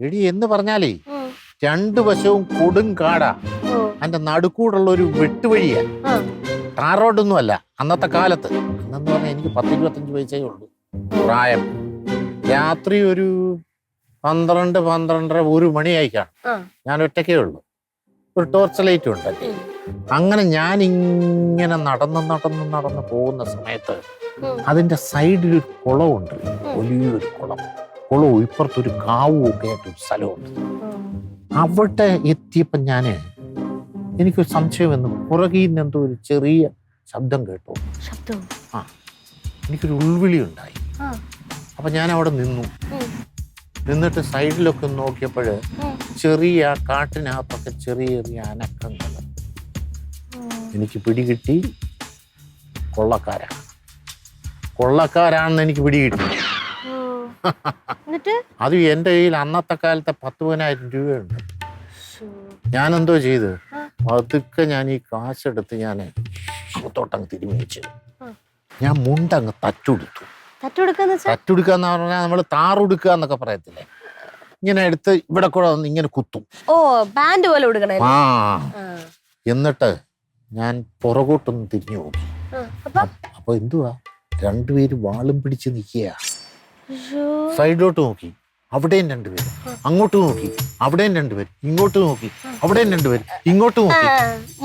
എടി എന്ന് പറഞ്ഞാലേ രണ്ടു വശവും കൊടും കാടാ. അതിന്റെ നടുക്കൂടുള്ള ഒരു വെട്ടുവഴിയാ. ടാർ റോഡൊന്നും അല്ല അന്നത്തെ കാലത്ത്. അന്നെന്ന് പറഞ്ഞാൽ എനിക്ക് 10-25 വയസ്സേ ഉള്ളൂ പ്രായം. രാത്രി ഒരു 12-12:30 1 മണിയായി കാണും. ഞാൻ ഒറ്റയ്ക്കേ ഉള്ളൂ. ഒരു ടോർച്ച് ലൈറ്റും ഉണ്ടല്ലേ. അങ്ങനെ ഞാൻ ഇങ്ങനെ നടന്ന് പോകുന്ന സമയത്ത് അതിന്റെ സൈഡിലൊരു കുളമുണ്ട്. വലിയൊരു കുളവും ഇപ്പുറത്തൊരു കാവും ഒക്കെ ആയിട്ടൊരു സ്ഥലമുണ്ട്. അവിടെ എത്തിയപ്പോ എനിക്കൊരു സംശയം വന്നു. പുറകിൽ നിന്ന് എന്തോ ഒരു ചെറിയ ശബ്ദം കേട്ടു. ആ, എനിക്കൊരു ഉൾവിളി ഉണ്ടായി. അപ്പൊ ഞാൻ അവിടെ നിന്നിട്ട് സൈഡിലൊക്കെ നോക്കിയപ്പോഴ് ചെറിയ കാട്ടിനകത്തൊക്കെ ചെറിയ ചെറിയ അനക്കങ്ങൾ. എനിക്ക് പിടികിട്ടി കൊള്ളക്കാരാണെന്ന് എനിക്ക് പിടികിട്ടി. അത് എന്റെ കയ്യിൽ അന്നത്തെ കാലത്തെ 10,000 രൂപയുണ്ട്. ഞാനെന്തോ ചെയ്ത് പതുക്കെ ഞാൻ ഈ കാശെടുത്ത് ഞാൻ മുഖത്തോട്ടങ്ങ് തിരുമ്മി വെച്ച് ഞാൻ മുണ്ടങ്ങ് തട്ടുടുക്കാന്ന് പറഞ്ഞാൽ നമ്മള് താറുടുക്കുക എന്നൊക്കെ പറയത്തില്ലേ, ഇങ്ങനെ എടുത്ത് ഇവിടെ കൂടെ വന്ന് ഇങ്ങനെ കുത്തും. ബാൻഡ് പോലെ ഉടുക്കണേ. ആ, എന്നിട്ട് ഞാൻ പുറകോട്ടൊന്ന് തിരിഞ്ഞു നോക്കി. അപ്പൊ എന്തുവാ, രണ്ടുപേര് വാളും പിടിച്ച് നിൽക്കുക. സൈഡിലോട്ട് നോക്കി, അവിടെയും 2 പേര്. അങ്ങോട്ട് നോക്കി, അവിടെയും 2 പേര്. ഇങ്ങോട്ട് നോക്കി, അവിടെയും 2 പേര്. ഇങ്ങോട്ട് നോക്കി.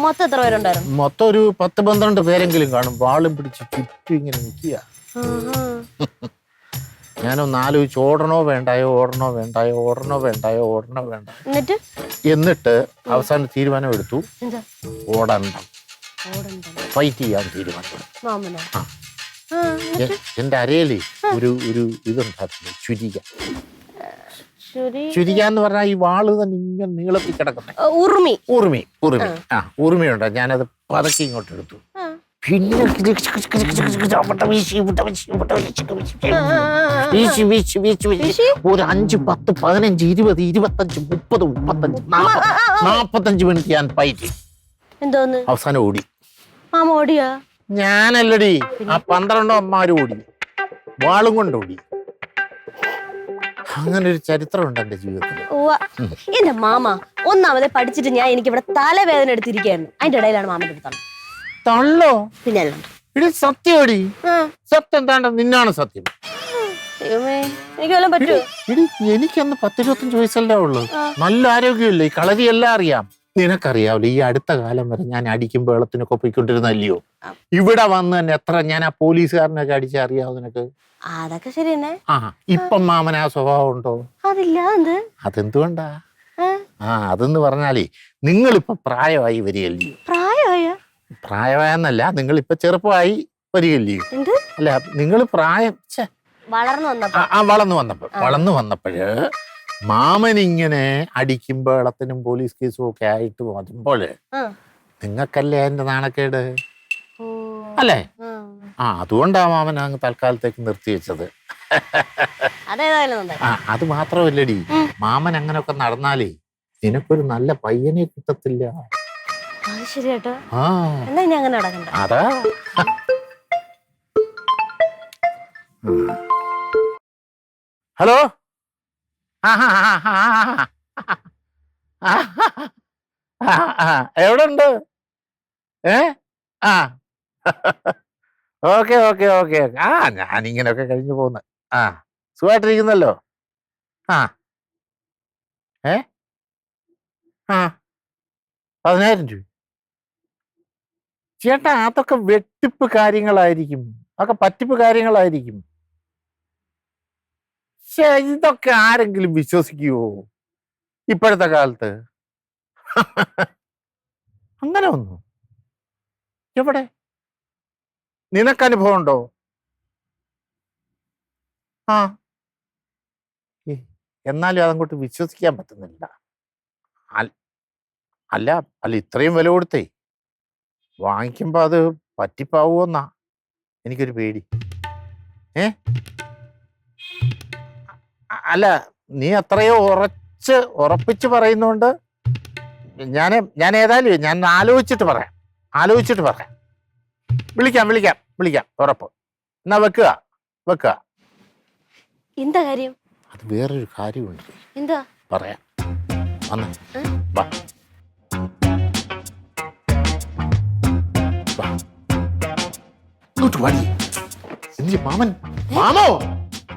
മൊത്തം എത്ര പേരുണ്ടായിരുന്നു? മൊത്തം ഒരു 10-12 പേരെങ്കിലും കാണും. വാളും പിടിച്ച് ചുറ്റും ഇങ്ങനെ നിൽക്കുക. ഞാനൊന്ന് ആലോചിച്ച് ഓടണോ വേണ്ടായോ എന്നിട്ട് അവസാനം തീരുമാനം എടുത്തു. ഓടണ്ട, ഫൈറ്റ് ചെയ്യാൻ തീരുമാനം. എന്റെ അരയില് ഒരു ഇതുണ്ടായിരുന്നു, ചുരിക എന്ന് പറഞ്ഞാൽ ഈ വാള് തന്നെ ഇങ്ങനെ നീളത്തിൽ കിടക്കുന്നത് ഉറുമിയുണ്ട്. ഞാനത് പതക്കി ഇങ്ങോട്ട് എടുത്തു. പിന്നെ ഒരു 5, 10, 15, 20, 25, 30, 35, 45 മിനിറ്റ് ഞാൻ ഫൈറ്റ്. അവസാനം ഓടി. ഞാനല്ലടി, ആ 12 അമ്മമാരും ഓടി, വാളും കൊണ്ട് ഓടി. അങ്ങനെ ഒരു ചരിത്രമുണ്ട് എന്റെ ജീവിതത്തിൽ. എന്റെ മാമ ഒന്നാമതെ പഠിച്ചിട്ട് ഞാൻ എനിക്ക് ഇവിടെ തലവേദന എടുത്തിരിക്കുകയായിരുന്നു. അതിന്റെ ഇടയിലാണ് മാമന്റെ തള്ളോ? പിന്നെ ഇത് സത്യോടി. സത്യം എന്താണ്ട് നിന്നാണ് സത്യം. എനിക്ക് വല്ലതും പറ്റുമോ? എനിക്കന്ന് 10-25 വയസ്സല്ലേ ഉള്ളു. നല്ല ആരോഗ്യമില്ല. ഈ കളരിയെല്ലാം അറിയാം. നിനക്കറിയാവല്ലോ, ഈ അടുത്ത കാലം വരെ ഞാൻ അടിക്കും വെള്ളത്തിനൊക്കെ പോയിക്കൊണ്ടിരുന്നല്ലയോ. ഇവിടെ വന്ന് തന്നെ എത്ര ഞാൻ ആ പോലീസുകാരനൊക്കെ അടിച്ചറിയാവോ നിനക്ക്? അതൊക്കെ ശരി തന്നെ. ഇപ്പം മാമന ആ സ്വഭാവം ഉണ്ടോ? അതെന്തുകൊണ്ടാ? അതെന്ന് പറഞ്ഞാലേ നിങ്ങളിപ്പൊ പ്രായമായി വരികയല്ലയോ. പ്രായമായെന്നല്ല, നിങ്ങളിപ്പൊ ചെറുപ്പമായി വരികയല്ലയോ. അല്ല, നിങ്ങൾ പ്രായം വളർന്നു വന്നപ്പോഴ് മാമനിങ്ങനെ അടിക്കും വെള്ളത്തിനും പോലീസ് കേസും ഒക്കെ ആയിട്ട് വരുമ്പോൾ നിങ്ങൾക്കല്ലേ അതിന്റെ നാണക്കേട് അല്ലേ? അതുകൊണ്ടാ മാമൻ അങ്ങ് തൽക്കാലത്തേക്ക് നിർത്തിവെച്ചത്. അത് മാത്രമല്ലടി, മാമൻ അങ്ങനെയൊക്കെ നടന്നാലേ നിനക്കൊരു നല്ല പയ്യനെ കിട്ടത്തില്ല. അതാ. ഹലോ, എവിടെ ഉണ്ട്? ഓക്കെ. ഞാനിങ്ങനെയൊക്കെ കഴിഞ്ഞു പോകുന്നു. സുഖമായിട്ടിരിക്കുന്നല്ലോ. 10,000 രൂപ ചേട്ടാ, അതൊക്കെ വെട്ടിപ്പ് കാര്യങ്ങളായിരിക്കും, അതൊക്കെ പറ്റിപ്പ് കാര്യങ്ങളായിരിക്കും. ഇതൊക്കെ ആരെങ്കിലും വിശ്വസിക്കുവോ ഇപ്പോഴത്തെ കാലത്ത്? അങ്ങനെ ഒന്നും എവിടെ നിനക്കനുഭവം ഉണ്ടോ? എന്നാലും അതങ്ങോട്ട് വിശ്വസിക്കാൻ പറ്റുന്നില്ല. അല്ല ഇത്രയും വില കൊടുത്തേ വാങ്ങിക്കുമ്പോ അത് പറ്റിപ്പാവുമെന്നാ എനിക്കൊരു പേടി. അല്ല, നീ അത്രയോ ഉറപ്പിച്ച് പറയുന്നോണ്ട് ഞാൻ ഏതായാലും ഞാൻ ആലോചിച്ചിട്ട് പറയാം. വിളിക്കാം ഉറപ്പ്. എന്നാ വെക്കുക. എന്താ കാര്യം? അത് വേറൊരു കാര്യമുണ്ട്. എന്താ? പറയാം. വന്നേ, വാ. വാ. ഇങ്ങോട്ട് വാടി. എന്തി മാമൻ? മാമോ,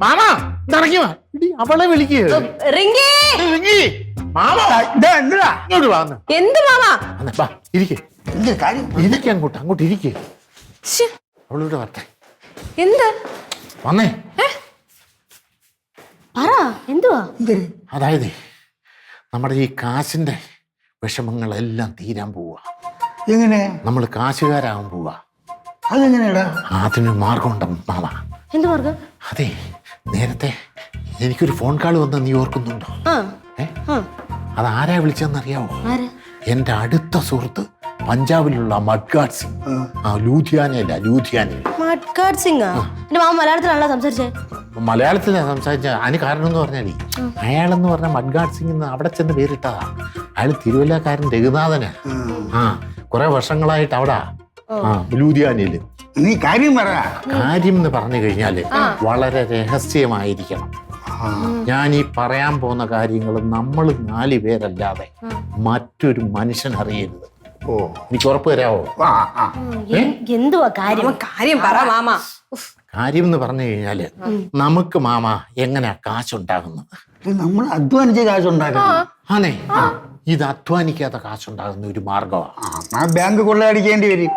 മാമാ, ഇറങ്ങി വാ. ഇടി, അവളെ വിളിക്കുക. റിങ്കി, മാമോ, ഇങ്ങോട്ട് വാന്ന്. എന്ത് മാമാ? വാ, ഇരിക്കേ. ഇരിക്ക, അങ്ങോട്ട് ഇരിക്കേ. അവളിവിടെ വരട്ടെ. എന്ത് വന്നേ. പറ, എന്തുവാ? അതായത് നമ്മുടെ ഈ കാശിന്റെ വിഷമങ്ങളെല്ലാം തീരാൻ പോവാ. എങ്ങനെ? നമ്മൾ കാശുകാരാകാൻ പോവാ. അതെങ്ങനെയാടാ? അതിന് മാർഗമുണ്ട് മാമ. എന്ത് മാർഗം? അതെ, നേരത്തെ എനിക്കൊരു ഫോൺ കോൾ വന്ന നീ ഓർക്കുന്നുണ്ടോ? അത് ആരാ വിളിച്ചെന്നറിയാവോ? എന്റെ അടുത്ത സുഹൃത്ത് പഞ്ചാബിലുള്ള മഡ്ഗാഡ് സിംഗ്. ലൂധിയാനയില്ല, ലൂധിയാനയിൽ. മഡ്ഗാഡ് സിംഗ്? എന്റെ മാമ മലയാളത്തിലാണല്ലോ സംസാരിച്ചേ. മലയാളത്തിലാണ് സംസാരിച്ച. അതിന് കാരണം എന്ന് പറഞ്ഞാൽ അയാളെന്ന് പറഞ്ഞ മഡ്ഗാഡ് സിംഗ് എന്ന് അവിടെ ചെന്ന് പേരിട്ടതാ. അയാൾ തിരുവല്ലക്കാരൻ രഘുനാഥനാ. കുറെ വർഷങ്ങളായിട്ട് അവിടെ ലൂധിയാനയില്. നീ കാര്യം പറ. കാര്യം എന്ന് പറഞ്ഞു കഴിഞ്ഞാല് വളരെ രഹസ്യമായിരിക്കണം. ഞാൻ ഈ പറയാൻ പോകുന്ന കാര്യങ്ങൾ നമ്മൾ 4 പേരല്ലാതെ മറ്റൊരു മനുഷ്യൻ അറിയരുത്. ഓ, എനിക്ക് ഉറപ്പ് തരാവോ? എന്തുവാ കാര്യം? കാര്യം പറ മാമ. കാര്യം എന്ന് പറഞ്ഞു കഴിഞ്ഞാല് നമുക്ക് മാമ എങ്ങനെയാ കാശുണ്ടാകുന്നത്? നമ്മൾ അധ്വാനിച്ച കാശുണ്ടാക്കണം. ആണേ, ഇത് അധ്വാനിക്കാത്ത കാശുണ്ടാകുന്ന ഒരു മാർഗമാണ്. ബാങ്ക് കൊള്ളയടിക്കേണ്ടി വരും.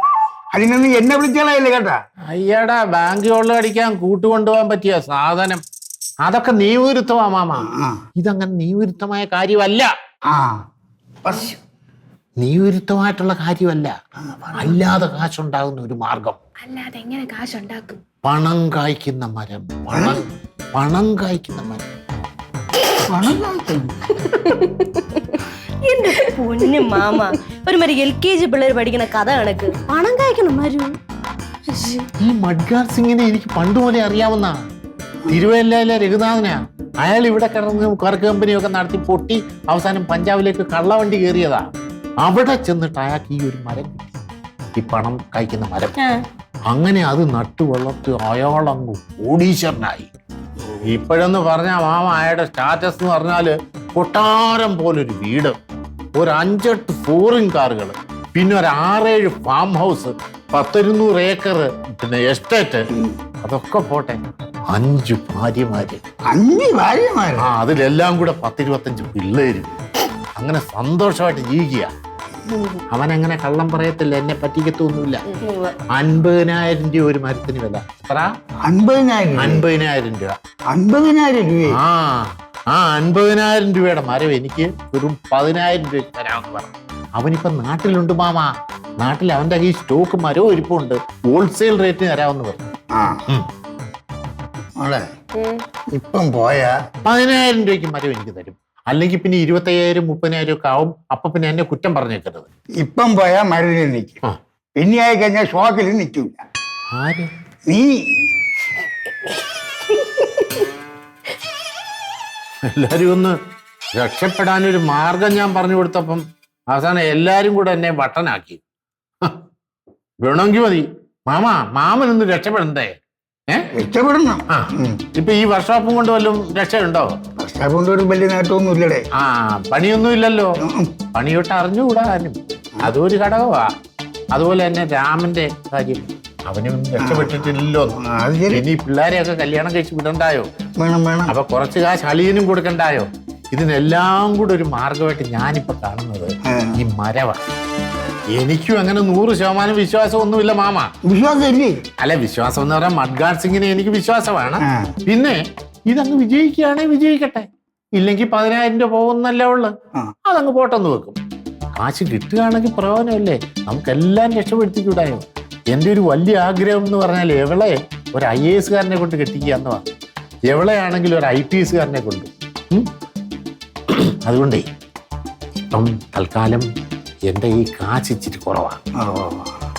അതിനൊന്നും എന്നെ വിളിച്ചാലേ കേട്ടാ. അയ്യടാ, ബാങ്ക് കൊള്ളയടിക്കാൻ കൂട്ടുകൊണ്ടുപോകാൻ പറ്റിയ സാധനം അതൊക്കെ നീവിരുത്തമാ മാമ. ഇതങ്ങനെ നീവിരുത്തമായ കാര്യമല്ല. നീവിരുത്തമായിട്ടുള്ള കാര്യമല്ല. അല്ലാതെ കാശുണ്ടാകുന്ന ഒരു മാർഗം. അല്ലാതെ എങ്ങനെ കാശുണ്ടാക്കും? പണം കായ്ക്കുന്ന മരം. പണം കായ്ക്കുന്ന മരം. എന്റെ പൊന്നു മാമ, ഒരു മരി LKG പിള്ളേർ പഠിക്കുന്ന കഥ കണക്ക് പണം കായ്ക്കണം മരം. ഈ മഡ്ഗാഡ് സിംഗിനെ എനിക്ക് പണ്ടുപോലെ അറിയാവുന്ന. തിരുവല്ലയിലെ രഘുനാഥനാ. അയാൾ ഇവിടെ കിടന്ന് കറക്ക് കമ്പനിയൊക്കെ നടത്തി പൊട്ടി അവസാനം പഞ്ചാബിലേക്ക് കള്ളവണ്ടി കയറിയതാ. അവിടെ ചെന്നിട്ട് അയാൾക്ക് ഈ ഒരു മരം കിട്ടി, ഈ പണം കായ്ക്കുന്ന മരം. അങ്ങനെ അത് നട്ടു വളർത്തി അയാളങ്ങ് കോടീശ്വരനായി. ഇപ്പോഴെന്ന് പറഞ്ഞാൽ മാമ അയാളുടെ സ്റ്റാറ്റസ് എന്ന് പറഞ്ഞാല് കൊട്ടാരം പോലൊരു വീട്, ഒരു 5-8 ഫോറിൻ കാറുകൾ, പിന്നെ ഒരു 6-7 ഫാം ഹൗസ്, 100-200 ഏക്കർ പിന്നെ എസ്റ്റേറ്റ്. അതൊക്കെ പോട്ടെ, 5 ഭാര്യമാര്. 5 ഭാര്യമാര്? അതിലെല്ലാം കൂടെ 10-25 പിള്ളേര്. അങ്ങനെ സന്തോഷമായിട്ട് ജീവിക്കുക. അവനങ്ങനെ കള്ളം പറയത്തില്ല, എന്നെ പറ്റിക്കത്തൊന്നുമില്ല. 50,000 രൂപ ഒരു മരത്തിന് വില. എത്ര? 50,000 രൂപ. 50,000 രൂപ? ആ 50,000 രൂപയുടെ മരം എനിക്ക് വെറും 10,000 രൂപ തരാമെന്ന് പറഞ്ഞു. അവനിപ്പം നാട്ടിലുണ്ട് മാമ. നാട്ടിൽ അവന്റെ ഈ സ്റ്റോക്ക് മരവും ഇരിപ്പുണ്ട്, ഹോൾസെയിൽ റേറ്റിന് തരാമെന്ന് പറഞ്ഞു. ഇപ്പം പോയാ 10,000 രൂപയ്ക്ക് മരം എനിക്ക് തരും. അല്ലെങ്കിൽ പിന്നെ 25,000-30,000 ഒക്കെ ആവും. അപ്പൊ പിന്നെ എന്നെ കുറ്റം പറഞ്ഞേക്കരുത്. ഇപ്പം പോയാ മരുന്നിൽ നിൽക്കും, പിന്നെ ആയി കഴിഞ്ഞാൽ ഷോക്കിൽ നിൽക്കില്ല. ആര്? നീ. എല്ലാരും ഒന്ന് രക്ഷപ്പെടാനൊരു മാർഗം ഞാൻ പറഞ്ഞു കൊടുത്തപ്പം അവസാനം എല്ലാരും കൂടെ എന്നെ വട്ടനാക്കി. വേണമെങ്കിൽ മതി മാമനൊന്ന് രക്ഷപ്പെടണ്ടേ? രക്ഷപ്പെടണം. ഇപ്പൊ ഈ വർക്ക്ഷോപ്പും കൊണ്ട് വല്ലതും രക്ഷയുണ്ടോ? വർക്ക്ഷോപ്പ് കൊണ്ട് ഒരു വലിയ നേട്ടമൊന്നും ഇല്ലടേ. പണിയൊന്നും ഇല്ലല്ലോ. പണിയൊട്ട് അറിഞ്ഞുകൂടാ ആരും, അതൊരു ഘടകമാ. അതുപോലെ തന്നെ രാമന്റെ കാര്യം, അവനൊന്നും രക്ഷപ്പെട്ടിട്ടില്ലല്ലോ. ഇനി പിള്ളേരെയൊക്കെ കല്യാണം കഴിച്ച് വിടണ്ടായോ? വേണം. അപ്പൊ കുറച്ച് കാശ് അളിയനും കൊടുക്കണ്ടായോ? ഇതിനെല്ലാം കൂടെ ഒരു മാർഗമായിട്ട് ഞാനിപ്പോ കാണുന്നത് ഈ മരവാ. എനിക്കും അങ്ങനെ 100% വിശ്വാസം ഒന്നുമില്ല മാമ. വിശ്വാസം ഇല്ലേ? അല്ല, വിശ്വാസം എന്ന് പറഞ്ഞാൽ മഡ്ഗാഡ് സിംഗിനെ എനിക്ക് വിശ്വാസമാണ്. പിന്നെ ഇതങ്ങ് വിജയിക്കുകയാണെങ്കിൽ വിജയിക്കട്ടെ, ഇല്ലെങ്കിൽ 10,000 രൂപ പോകുന്നല്ലേ ഉള്ളു. അതങ്ങ് പോട്ടെന്ന് വെക്കും. കാശ് കിട്ടുകയാണെങ്കിൽ പ്രയോജനമല്ലേ? നമുക്കെല്ലാം രക്ഷപ്പെടുത്തിക്കൂടായോ? എൻ്റെ ഒരു വലിയ ആഗ്രഹം എന്ന് പറഞ്ഞാൽ എവളെ ഒരു IAS കാരനെ കൊണ്ട് കെട്ടിക്കുക എന്നതാണ്. എവളെയാണെങ്കിൽ ഒരു IPS കാരനെ കൊണ്ട്. അതുകൊണ്ടേ ഇപ്പം തൽക്കാലം എൻ്റെ ഈ കാശ് ഇച്ചിരി കുറവാണ്.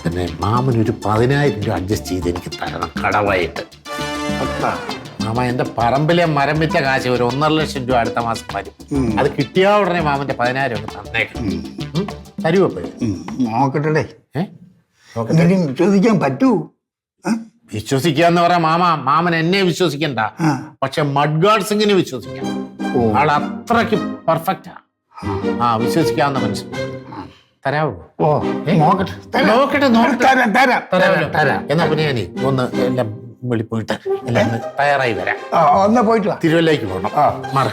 പിന്നെ മാമനൊരു 10,000 രൂപ അഡ്ജസ്റ്റ് ചെയ്ത് എനിക്ക് തരണം കടവായിട്ട്. മാമ, എൻ്റെ പറമ്പിലെ മരം വിറ്റ കാശ് ഒരു 1.5 ലക്ഷം രൂപ അടുത്ത മാസം വരും. അത് കിട്ടിയാ ഉടനെ മാമന്റെ 10,000 ഒന്ന് തന്നേക്കണം. തരുവോ? നോക്കട്ടെ, ചോദിക്കാൻ പറ്റൂ? വിശ്വസിക്കാന്ന് പറയാ മാമൻ എന്നെ വിശ്വസിക്കണ്ട, ആ. പക്ഷെ മഡ്ഗാർഡ് സിംഗിനെ വിശ്വസിക്കാം. ആൾ അത്രയ്ക്ക് പെർഫെക്റ്റാ. വിശ്വസിക്കാവുന്ന മനുഷ്യൻ. തരാവോ? ഓ നോക്കട്ടെ. നോക്കട്ടെ തരാം തരാം തരാമല്ലോ. തരാം. എന്നാ പിന്നെ ഞാനേ ഒന്ന് എല്ലാം വെളിപ്പോയിട്ട് എല്ലാം ഒന്ന് തയ്യാറായി വരാം. ഒന്ന് പോയിട്ട് വാ. തിരുവല്ലയ്ക്ക് പോകണം. മാറ.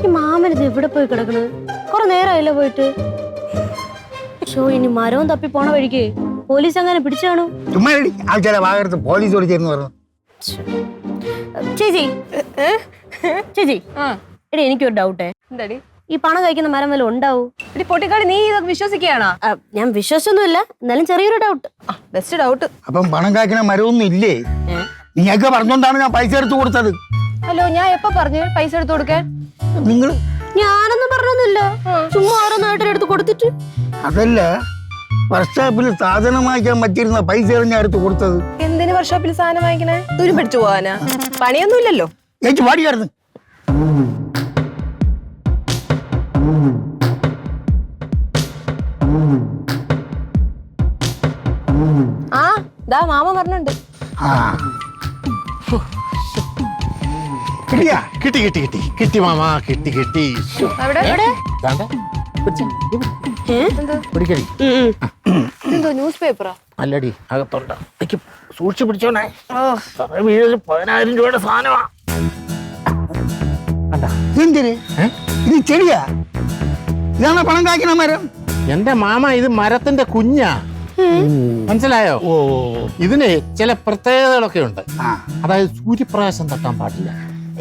ഈ മാമനത് എവിടെ പോയി കിടക്കണ്? കുറെ നേരമായില്ല പോയിട്ട്. ഇനി മരവും തപ്പി പോണ വഴിക്ക് പോലീസ് അങ്ങനെ പിടിച്ചു കാണും. ചുമ്മാ ആൾക്കാരെ ഭാഗത്ത് പോലീസ് ഓടിച്ചെന്ന് പറഞ്ഞു. ചേച്ചി ചേച്ചി എടി എനിക്കൊരു ഡൗട്ടേ. എന്താടി ഈ പണം കഴിക്കുന്ന മരം വല്ല ഉണ്ടാവൂ? എടി പൊട്ടിക്കാട്, നീ ഇതൊക്കെ വിശ്വസിക്കുകയാണോ? ഞാൻ വിശ്വസിച്ചൊന്നുമില്ല, എന്നാലും ചെറിയൊരു ഡൗട്ട്. Best doubt. അപ്പം പണം കായ്ക്കണ മരമൊന്നും ഇല്ലേ? നീയൊക്കെ പറഞ്ഞോണ്ടാണ് ഞാൻ പൈസ എടുത്തു കൊടുത്തത്. ഹലോ, ഞാൻ എപ്പോ പറഞ്ഞു പൈസ എടുത്തു കൊടുക്കാൻ? നിങ്ങൾ ഞാനൊന്നും പറഞ്ഞൊന്നുമില്ല, ചുമ്മാ ഓരോന്നായിട്ട് എടുത്ത് കൊടുത്തിട്ട്. അതല്ല, വർക്ക്ഷോപ്പിൽ സാധനം വാങ്ങിക്കാൻ പറ്റിയിരുന്ന പൈസ ഞാൻ എടുത്ത് കൊടുത്തത്. എന്തിന് വർക്ക്ഷോപ്പിൽ സാധനം വാങ്ങിക്കണേ? തുരും പിടിച്ചു പോവാനാ? പണിയൊന്നും ഇല്ലല്ലോ. ചേച്ചി പാടിയായിരുന്നു. ആ ദാ മാമ പറഞ്ഞിട്ടുണ്ട്. കിട്ടിയാ? കിട്ടി കിട്ടി കിട്ടി കിട്ടി മാമാ, കിട്ടി കിട്ടി. അവിടെ പിടിക്കടി. എന്തോ ന്യൂസ് പേപ്പറാ? അല്ലടി, അകത്തോണ്ട. എനിക്ക് സൂക്ഷിച്ചു പിടിച്ചോണേ. 10,000 രൂപയുടെ സാധനമാ. എന്തിന്? ഇത് ചെടിയാ? ഇതാണ് പണം കായ്ക്കണ മരം? എന്റെ മാമ, ഇത് മരത്തിന്റെ കുഞ്ഞാ. മനസ്സിലായോ? ഇതിന് ചില പ്രത്യേകതകളൊക്കെ ഉണ്ട്. അതായത് സൂര്യപ്രകാശം തട്ടാൻ പാടില്ല.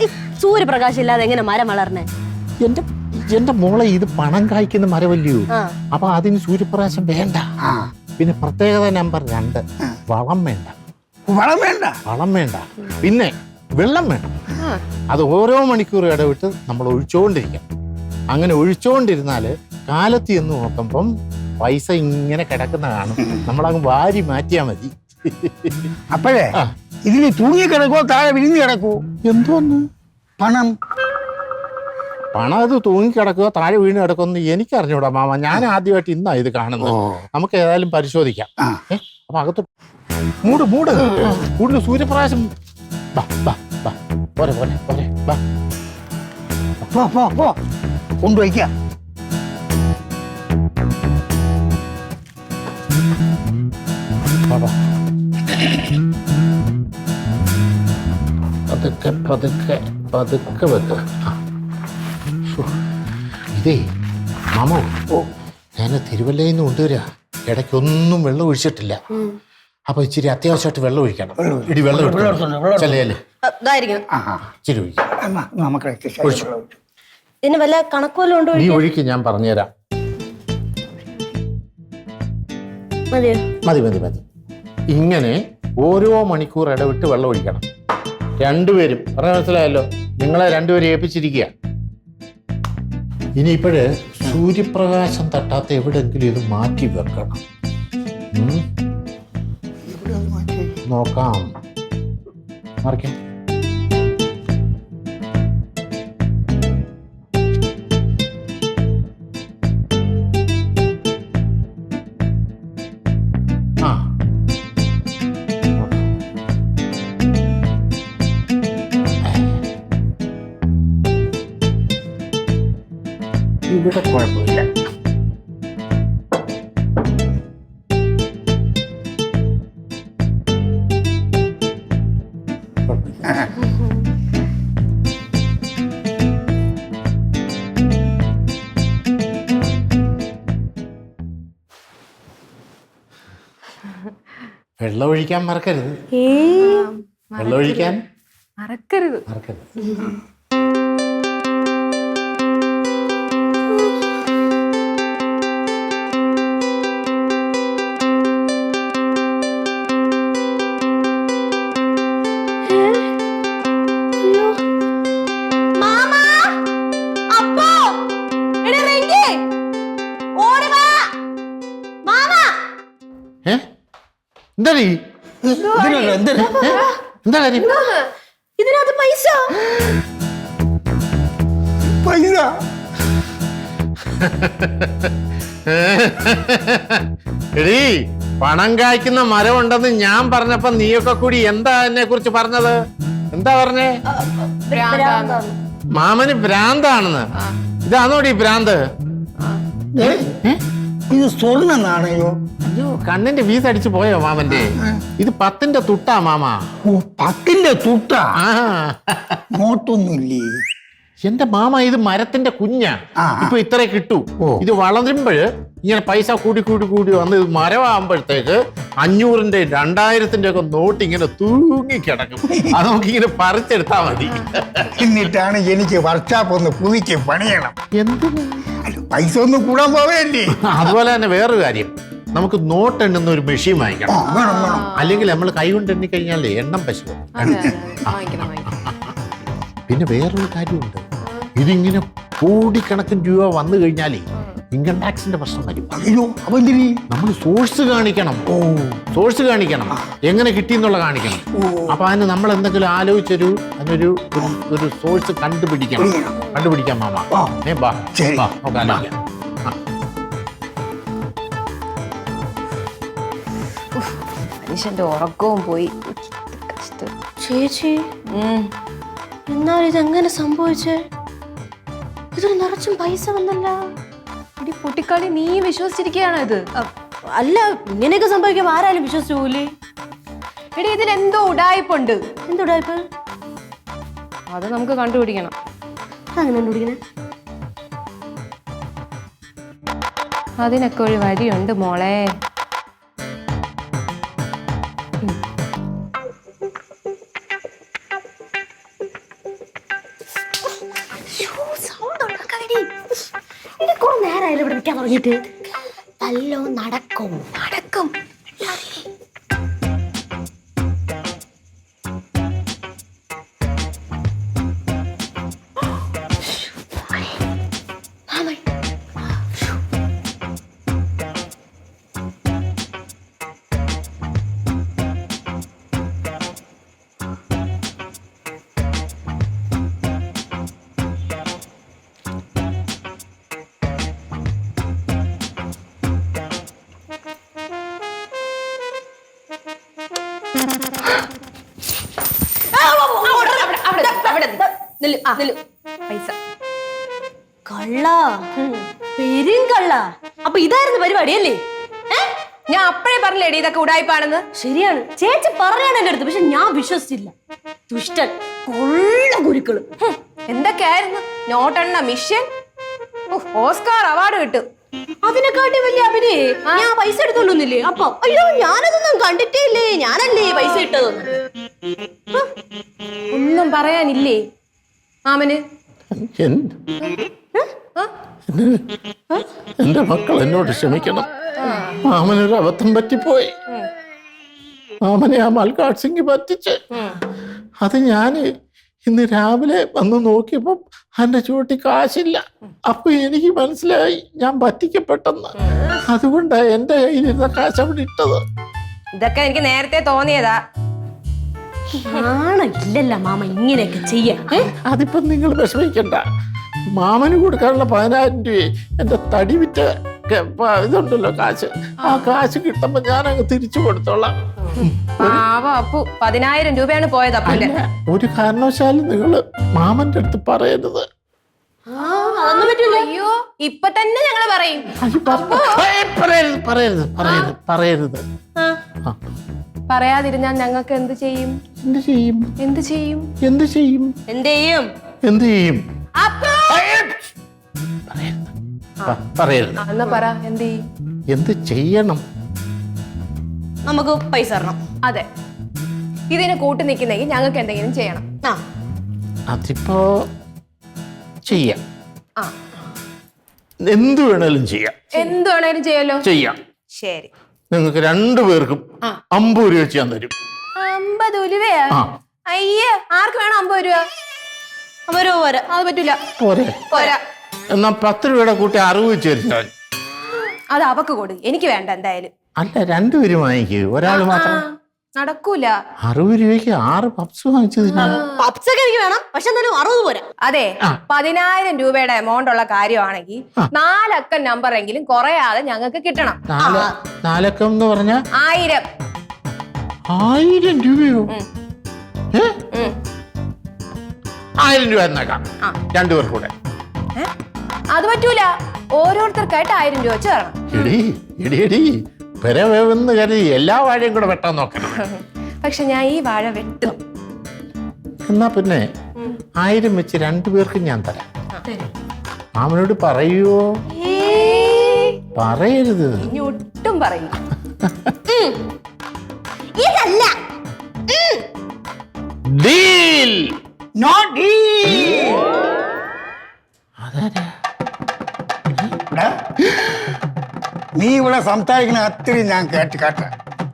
ഈ സൂര്യപ്രകാശം ഇല്ലാതെ എങ്ങനെ മരം വളർന്നേ? എന്റെ മോളെ, ഇത് പണം കായ്ക്കുന്ന മരമല്ലയോ, അപ്പൊ അതിന് സൂര്യപ്രകാശം വേണ്ട. പിന്നെ പ്രത്യേകത നമ്പർ 2, വളം വേണ്ട. വളം വേണ്ട. പിന്നെ വെള്ളം വേണം. അത് ഓരോ മണിക്കൂർ ഇടവിട്ട് നമ്മൾ ഒഴിച്ചുകൊണ്ടിരിക്കണം. അങ്ങനെ ഒഴിച്ചുകൊണ്ടിരുന്നാല് കാലത്ത് എന്ന് നോക്കുമ്പം പൈസ ഇങ്ങനെ കിടക്കുന്ന കാണും. നമ്മളങ്ങ് വാരി മാറ്റിയാ മതി. അപ്പോഴേ ഇതിന് തൂങ്ങി കിടക്കോ താഴെ വിരിഞ്ഞു കിടക്കോ? എന്തോന്ന് പണം അത് തൂങ്ങിക്കിടക്കുക താഴെ വീണ് കിടക്കുമെന്ന് എനിക്ക് അറിഞ്ഞൂടാ മാമ. ഞാൻ ആദ്യമായിട്ട് ഇന്നാ ഇത് കാണുന്നത്. നമുക്ക് ഏതായാലും പരിശോധിക്കാം. അപ്പൊ അകത്ത് മൂട് കൂടുതൽ സൂര്യപ്രകാശം. പോരെ പോരെ പോരെ. കൊണ്ടുവയ്ക്ക. പതുക്കെ പതുക്കെ പതുക്കെ വെക്ക. ഇതേ മാമോ, ഞാൻ തിരുവല്ലയിൽ നിന്ന് കൊണ്ടുവരാ. ഇടയ്ക്കൊന്നും വെള്ളം ഒഴിച്ചിട്ടില്ല. അപ്പൊ ഇച്ചിരി അത്യാവശ്യമായിട്ട് വെള്ളം ഒഴിക്കണം. ഇടി വെള്ളം ചെല്ലല്ലേ ഇച്ചിരി ഒഴിച്ചു. ഇതിന് വല്ല കണക്കുവല്ലോ ഉണ്ടോ? നീ ഒഴിക്ക്, ഞാൻ പറഞ്ഞുതരാം. മതിയോ? മതി. ഇങ്ങനെ ഓരോ മണിക്കൂർ ഇടവിട്ട് വെള്ളം ഒഴിക്കണം. രണ്ടുപേരും പറഞ്ഞ മനസ്സിലായല്ലോ. നിങ്ങളെ രണ്ടുപേരും ഏൽപ്പിച്ചിരിക്കുക. ഇനിയിപ്പോഴ് സൂര്യപ്രകാശം തട്ടാത്ത എവിടെങ്കിലും ഇത് മാറ്റി വെക്കണം. നോക്കാം. മറിക്കാം. ഇവിടെ കുഴപ്പമില്ല. വെള്ളം ഒഴിക്കാൻ മറക്കരുത്. വെള്ളം ഒഴിക്കാൻ മറക്കരുത്. എന്താ കാര്യം? ഇതിനകത്ത് പൈസ. എടീ, പണം കായ്ക്കുന്ന മരം ഉണ്ടെന്ന് ഞാൻ പറഞ്ഞപ്പോ നീയൊക്കെ കൂടി എന്താ എന്നെ കുറിച്ച് പറഞ്ഞത്? എന്താ പറഞ്ഞേ? മാമന് ഭ്രാന്താണെന്ന്. ഇതാണോടി ഭ്രാന്ത്? ഇത് സ്വർണ്ണ നാണയോ? അയ്യോ, കണ്ണിന്റെ വീസ് അടിച്ചു പോയോ മാമന്റെ? ഇത് 10ന്റെ തുട്ടാ മാമ. ഓ 10ന്റെ തുട്ടാ? ആ നോട്ടൊന്നുമില്ലേ? എന്റെ മാമ ഇത് മരത്തിന്റെ കുഞ്ഞാ. ഇപ്പൊ ഇത്രേ കിട്ടൂ. ഇത് വളരുമ്പോഴ് ഇങ്ങനെ പൈസ കൂടി കൂടി കൂടി വന്ന് ഇത് മരമാകുമ്പോഴത്തേക്ക് 500ന്റെ 2000ന്റെ ഒക്കെ നോട്ട് ഇങ്ങനെ തൂങ്ങി കിടക്കും. അത് നമുക്കിങ്ങനെ പറിച്ചെടുത്താ മതി. എന്നിട്ടാണ് എനിക്ക് വർക്ക്ഷോപ്പ് ഒന്ന് പുതുക്കി പണിയണം. എന്തിനാ? പൈസ ഒന്നും കൂടാൻ പോവേണ്ടി. അതുപോലെ തന്നെ വേറൊരു കാര്യം, നമുക്ക് നോട്ട് എണ്ണുന്ന ഒരു മെഷീൻ വാങ്ങിക്കണം. അല്ലെങ്കിൽ നമ്മൾ കൈ കൊണ്ട് എണ്ണി കഴിഞ്ഞാലേ എണ്ണം പശു. പിന്നെ വേറൊരു കാര്യമുണ്ട്, ഇതിങ്ങനെ കോടിക്കണക്കിന് രൂപ വന്നു കഴിഞ്ഞാലേ ഇൻകം ടാക്സിന്റെ പ്രശ്നം വരും. അയ്യോ അവന്തിരി നമ്മൾ സോഴ്സ് കാണിക്കണം. സോഴ്സ് കാണിക്കണം, എങ്ങനെ കിട്ടിയെന്നുള്ള കാണിക്കണം. അപ്പൊ അതിന് നമ്മൾ എന്തെങ്കിലും ആലോചിച്ചൊരു ഒരു സോഴ്സ് കണ്ടുപിടിക്കാം മാമ. ബാ നമുക്ക് ആലോചിക്കാം. മനുഷ്യന്റെ ഉറക്കവും പോയി. ചേച്ചി എന്നാൽ ഇതെങ്ങനെ സംഭവിച്ചേ? ഇതിൽ നിറച്ചും പൈസ വന്നല്ല. ഇടി പൊട്ടിക്കാളി, നീ വിശ്വസിച്ചിരിക്കുകയാണോ ഇത്? അല്ല, ഇങ്ങനെയൊക്കെ സംഭവിക്കും ആരായാലും വിശ്വസിച്ചു പോലേ. എടി ഇതിൽ എന്തോ ഉടായ്പുണ്ട്. എന്തുടായ്പ്? അത് നമുക്ക് കണ്ടുപിടിക്കണം. അങ്ങനെ കണ്ടുപിടിക്കണേ? അതിനൊക്കെ ഒരു വഴിയുണ്ട് മോളെ. നേരായാലും ഇവിടെ നിൽക്കാൻ തുടങ്ങിയിട്ട് വല്ലോ നടക്കും. പൈസ കള്ള, പെരും കള്ള. അപ്പൊ ഇതായിരുന്നു പരിപാടി അല്ലേ? ഞാൻ അപ്പഴേ പറഞ്ഞില്ലേടി ഇതൊക്കെ ഉടായ്പാണെന്ന്. ശരിയാണ്, ചേച്ചി പറഞ്ഞാണ് എന്റെ അടുത്ത്. പക്ഷെ ഞാൻ വിശ്വസിച്ചില്ല. ദുഷ്ടൻ, കൊള്ള ഗുരുക്കള്. എന്തൊക്കെയായിരുന്നു? നോട്ടെണ്ണ മിഷൻ, ഓസ്കാർ അവാർഡ് കിട്ടും. അതിനെക്കാട്ടി വലിയ അഭിനയേ. ഞാൻ പൈസ എടുത്തോണ്ടൊന്നില്ലേ? അപ്പൊ അയ്യോ ഞാനതൊന്നും കണ്ടിട്ടേ ഇല്ലേ, ഞാനല്ലേ പൈസ ഇട്ടതൊന്നും. ഒന്നും പറയാനില്ലേ മാമന്? എന്റെ മക്കൾ എന്നോട് ക്ഷമിക്കണം. മാമനൊരു അബദ്ധം പറ്റിപ്പോയി. മാമനെ ആ മൽകാട് സിംഗ് പറ്റിച്ച്. അത് ഞാന് ഇന്ന് രാവിലെ വന്ന് നോക്കിയപ്പം എന്റെ ചുവട്ടി കാശില്ല. അപ്പൊ എനിക്ക് മനസ്സിലായി ഞാൻ പറ്റിക്കപ്പെട്ടെന്ന്. അതുകൊണ്ടാ എന്റെ കയ്യിലിരുന്ന കാശ് അവിടെ ഇട്ടത്. ഇതൊക്കെ എനിക്ക് നേരത്തെ തോന്നിയതാ. ഇല്ലല്ല മാമ ഇങ്ങനെയൊക്കെ ചെയ്യാ. അതിപ്പോ നിങ്ങൾ വിഷമിക്കണ്ട. മാമന് കൊടുക്കാനുള്ള 10,000 രൂപയെ എന്റെ തടി വിറ്റ ഇതുണ്ടല്ലോ കാശ്, ആ കാശ് കിട്ടുമ്പോ ഞാൻ അങ്ങ് തിരിച്ചു കൊടുത്തോളാം. അപ്പു 10,000 രൂപയാണ് പോയത്. അപ്പുന്റെ ഒരു കാരണവശാലും നിങ്ങൾ മാമന്റെ അടുത്ത് പറയരുത്. അയ്യോ ഇപ്പൊ തന്നെ ഞങ്ങള് പറയും. പറയരുത്. പറയാതിരുന്നാൽ ഞങ്ങൾക്ക് എന്ത് ചെയ്യും? എന്നാ പറ, എന്ത് ചെയ്യും? എന്ത് ചെയ്യണം? നമുക്ക് പൈസ തരണം. അതെ, ഇതിന് കൂട്ടി നിൽക്കുന്നെങ്കിൽ ഞങ്ങൾക്ക് എന്തെങ്കിലും ചെയ്യണം. അതിപ്പോ ചെയ്യാം. എന്ത് വേണേലും ചെയ്യാം. എന്ത് വേണേലും ചെയ്യല്ലോ. ചെയ്യാം. ശരി, നിങ്ങൾക്ക് 2 പേർക്കും 50 രൂപ വെച്ച് ഞാൻ തരും. 50 രൂപയാ? അയ്യേ, ആർക്ക് വേണം 50 രൂപ? 50 രൂപ പോരാ. അത് പറ്റൂല. പോരാ. എന്നാ 10 രൂപയുടെ കൂട്ടി 60 വെച്ച് തരും. അത് അവക്ക് കൊടു, എനിക്ക് വേണ്ട എന്തായാലും. അല്ല, 2 പേരും വാങ്ങിക്കൂ, ഒരാൾ മാത്രം. നടക്കൂല. 60 രൂപയ്ക്ക് 6 പപ്സ് വാങ്ങിച്ചതിന് പപ്സൊക്കെ എനിക്ക് വേണം, പക്ഷെ എന്തായാലും 60 പോരാ. അതെ, 10,000 രൂപയുടെ എമൗണ്ട് ഉള്ള കാര്യമാണെങ്കിൽ 4 അക്ക നമ്പർ എങ്കിലും കുറയാതെ ഞങ്ങൾക്ക് കിട്ടണം. 4 അക്കം എന്ന് പറഞ്ഞ 1000. 1000 രൂപയോ? 1000 രൂപ എന്നേക്കാം രണ്ടുപേർക്കും കൂടെ. അത് പറ്റൂല, ഓരോരുത്തർക്കായിട്ട് 1000 രൂപ വെച്ച് തരണം. എടി പെരവേവെന്ന് കരുതി എല്ലാ വാഴയും കൂടെ വെട്ടാൻ നോക്കണം. പക്ഷെ ഞാൻ ഈ വാഴ വെട്ടും. എന്നാ പിന്നെ 1000 വെച്ച് രണ്ടുപേർക്കും ഞാൻ തരാം. മാമനോട് പറയുവോ? പറയരുത്. ഇനി ഒട്ടും പറയില്ല. ഇതല്ല ഡീൽ. No deal. അതാരാ? എടാ, നീ ഇവിടെ സംസാരിക്കുന്ന അത്രയും ഞാൻ കേട്ട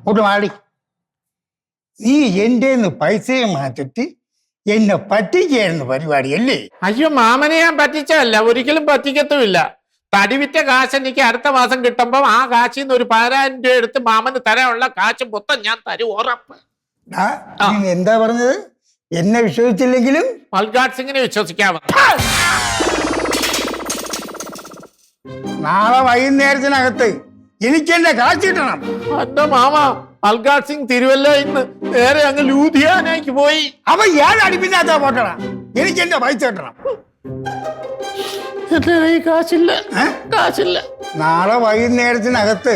ഒന്ന് മാടി. നീ എൻ്റെ പൈസയെ മാറ്റിട്ട് എന്നെ പറ്റിക്കായിരുന്നു പരിപാടി അല്ലേ? അയ്യോ, മാമനെ ഞാൻ പറ്റിച്ചല്ല, ഒരിക്കലും പറ്റിക്കത്തുമില്ല. തടിവിറ്റ കാശ് എനിക്ക് അടുത്ത മാസം കിട്ടുമ്പോ ആ കാശിൽ നിന്ന് ഒരു 10,000 രൂപ എടുത്ത് മാമന് തരാനുള്ള കാശ് മൊത്തം ഞാൻ തരും, ഉറപ്പ്. നീ എന്താ പറഞ്ഞത്? എന്നെ വിശ്വസിച്ചില്ലെങ്കിലും മൽഗാഡ് സിംഗിനെ വിശ്വസിക്കാമോ? നാളെ വൈകുന്നേരത്തിനകത്ത് എനിക്ക് എന്റെ കാശ് കിട്ടണം. എന്റെ മാമ മൽഗാഡ് സിംഗ് തിരുവല്ല ഇന്ന് നേരെ അങ്ങ് ലൂധിയാനയ്ക്ക് പോയി. അവ ഏഴ് അടിപ്പിന്നാത്ത പോട്ടണ. എനിക്ക് എന്റെ പൈസ കിട്ടണം. എന്റെ കയ്യിൽ കാശില്ല, കാശില്ല. നാളെ വൈകുന്നേരത്തിനകത്ത്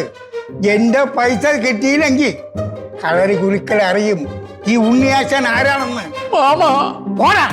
എന്റെ പൈസ കിട്ടിയില്ലെങ്കിൽ കളരി കുലുക്കൽ അറിയും ഈ ഉണ്ണിയാശാൻ ആരാണെന്ന്. മാമ പോടാ.